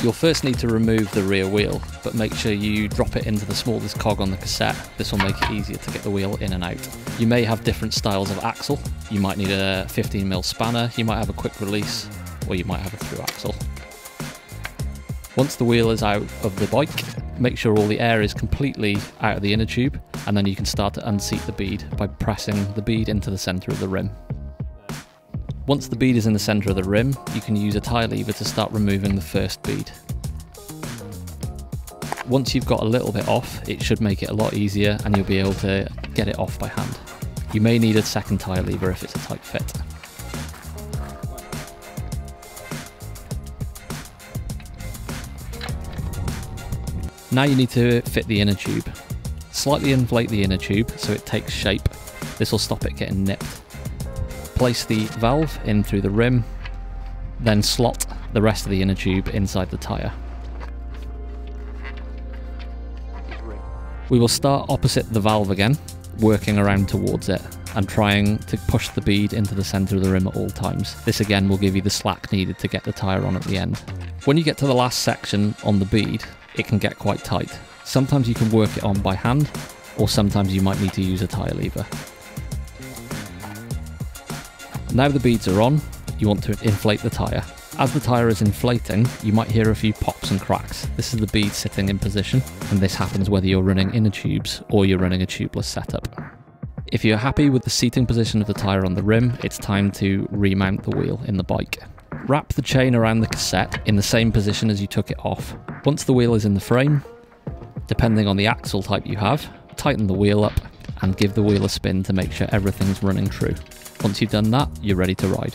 You'll first need to remove the rear wheel, but make sure you drop it into the smallest cog on the cassette. This will make it easier to get the wheel in and out. You may have different styles of axle. You might need a 15mm spanner, you might have a quick release, or you might have a thru-axle. Once the wheel is out of the bike, make sure all the air is completely out of the inner tube, and then you can start to unseat the bead by pressing the bead into the centre of the rim. Once the bead is in the centre of the rim, you can use a tyre lever to start removing the first bead. Once you've got a little bit off, it should make it a lot easier and you'll be able to get it off by hand. You may need a second tyre lever if it's a tight fit. Now you need to fit the inner tube. Slightly inflate the inner tube so it takes shape. This will stop it getting nipped. Place the valve in through the rim, then slot the rest of the inner tube inside the tyre. We will start opposite the valve again, working around towards it and trying to push the bead into the centre of the rim at all times. This again will give you the slack needed to get the tyre on at the end. When you get to the last section on the bead, it can get quite tight. Sometimes you can work it on by hand, or sometimes you might need to use a tyre lever. Now the beads are on, you want to inflate the tyre. As the tyre is inflating, you might hear a few pops and cracks. This is the bead sitting in position, and this happens whether you're running inner tubes or you're running a tubeless setup. If you're happy with the seating position of the tyre on the rim, it's time to remount the wheel in the bike. Wrap the chain around the cassette in the same position as you took it off. Once the wheel is in the frame, depending on the axle type you have, tighten the wheel up and give the wheel a spin to make sure everything's running true. Once you've done that, you're ready to ride.